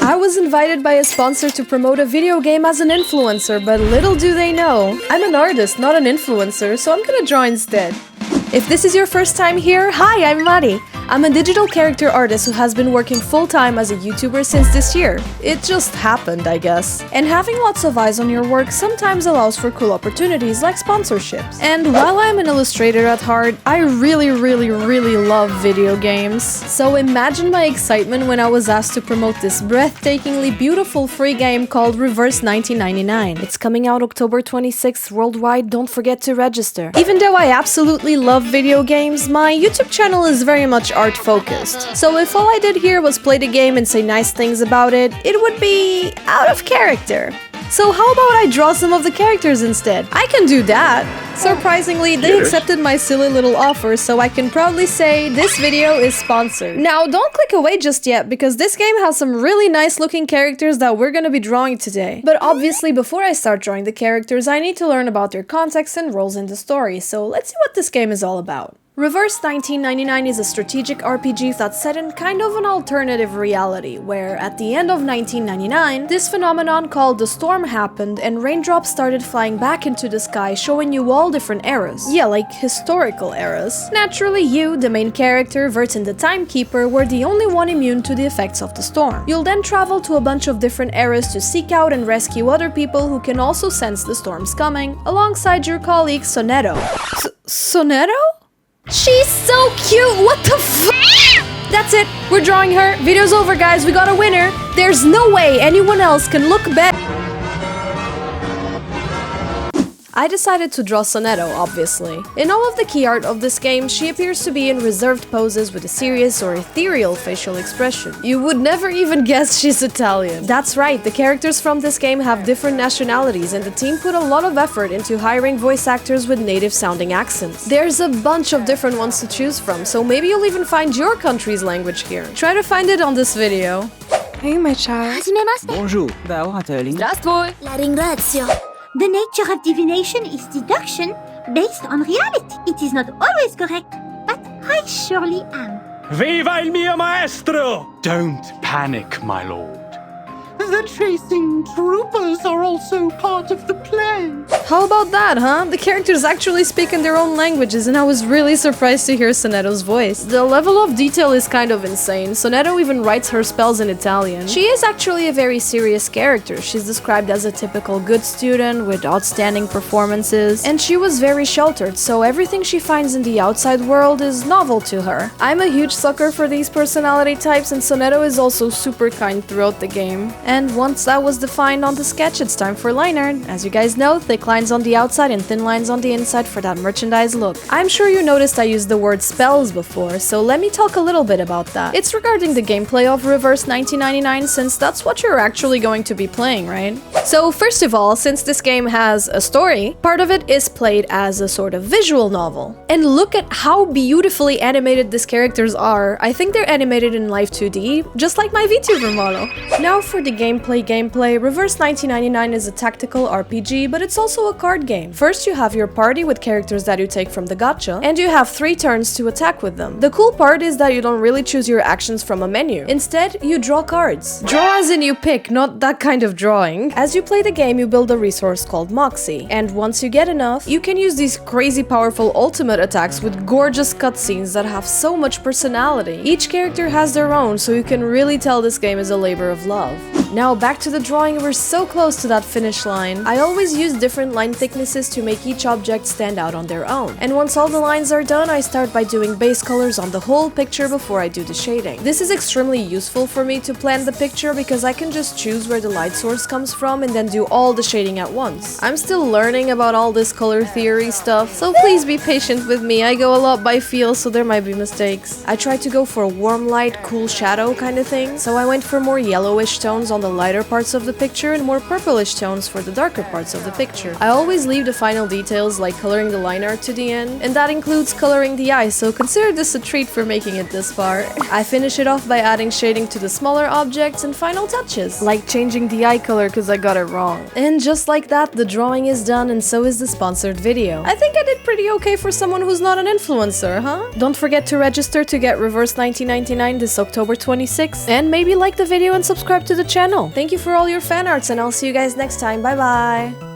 I was invited by a sponsor to promote a video game as an influencer, but little do they know, I'm an artist, not an influencer, so I'm gonna draw instead. If this is your first time here, hi, I'm Mari. I'm a digital character artist who has been working full-time as a YouTuber since this year. It just happened, I guess. And having lots of eyes on your work sometimes allows for cool opportunities like sponsorships. And while I'm an illustrator at heart, I really love video games. So imagine my excitement when I was asked to promote this breathtakingly beautiful free game called Reverse 1999. It's coming out October 26th worldwide, don't forget to register. Even though I absolutely love video games, my YouTube channel is very much art focused. So if all I did here was play the game and say nice things about it, it would be out of character. So how about I draw some of the characters instead? I can do that! Surprisingly, they accepted my silly little offer, so I can proudly say this video is sponsored. Now, don't click away just yet, because this game has some really nice looking characters that we're gonna be drawing today. But obviously, before I start drawing the characters, I need to learn about their context and roles in the story, so let's see what this game is all about. Reverse 1999 is a strategic RPG that's set in kind of an alternative reality, where at the end of 1999, this phenomenon called the storm happened and raindrops started flying back into the sky, showing you all different eras. Yeah, like historical eras. Naturally, you, the main character, Vertin the Timekeeper, were the only one immune to the effects of the storm. You'll then travel to a bunch of different eras to seek out and rescue other people who can also sense the storms coming, alongside your colleague Sonetto. Sonetto? She's so cute! What the f- That's it! We're drawing her. Video's over, guys. We got a winner. There's no way anyone else can look better. I decided to draw Sonetto, obviously. In all of the key art of this game, she appears to be in reserved poses with a serious or ethereal facial expression. You would never even guess she's Italian. That's right, the characters from this game have different nationalities, and the team put a lot of effort into hiring voice actors with native-sounding accents. There's a bunch of different ones to choose from, so maybe you'll even find your country's language here. Try to find it on this video. Hey, my child. Bonjour. Здравствуй. La ringrazio. The nature of divination is deduction based on reality. It is not always correct, but I surely am. Viva il mio maestro! Don't panic, my lord. The chasing troopers are also part of the play. How about that, huh? The characters actually speak in their own languages, and I was really surprised to hear Sonetto's voice. The level of detail is kind of insane. Sonetto even writes her spells in Italian. She is actually a very serious character. She's described as a typical good student with outstanding performances, and she was very sheltered, so everything she finds in the outside world is novel to her. I'm a huge sucker for these personality types, and Sonetto is also super kind throughout the game. And once that was defined on the sketch, it's time for line art. As you guys know, thick lines on the outside and thin lines on the inside for that merchandise look. I'm sure you noticed I used the word spells before, so let me talk a little bit about that. It's regarding the gameplay of Reverse 1999, since that's what you're actually going to be playing, right? So first of all, since this game has a story, part of it is played as a sort of visual novel. And look at how beautifully animated these characters are. I think they're animated in Live 2D, just like my VTuber model. Now for the gameplay, Reverse 1999 is a tactical RPG, but it's also a card game. First, you have your party with characters that you take from the gacha, and you have 3 turns to attack with them. The cool part is that you don't really choose your actions from a menu. Instead, you draw cards. Draw as in you pick, not that kind of drawing. As you play the game, you build a resource called Moxie, and once you get enough, you can use these crazy powerful ultimate attacks with gorgeous cutscenes that have so much personality. Each character has their own, so you can really tell this game is a labor of love. Now back to the drawing, we're so close to that finish line. I always use different line thicknesses to make each object stand out on their own. And once all the lines are done, I start by doing base colors on the whole picture before I do the shading. This is extremely useful for me to plan the picture because I can just choose where the light source comes from and then do all the shading at once. I'm still learning about all this color theory stuff, so please be patient with me. I go a lot by feel, so there might be mistakes. I try to go for a warm light, cool shadow kind of thing, so I went for more yellowish tones on the the lighter parts of the picture and more purplish tones for the darker parts of the picture. I always leave the final details like coloring the line art to the end, and that includes coloring the eyes, so consider this a treat for making it this far. I finish it off by adding shading to the smaller objects and final touches, like changing the eye color because I got it wrong. And just like that, the drawing is done and so is the sponsored video. I think I did pretty okay for someone who's not an influencer, huh? Don't forget to register to get Reverse 1999 this October 26th, and maybe like the video and subscribe to the channel. Thank you for all your fan arts, and I'll see you guys next time. Bye bye!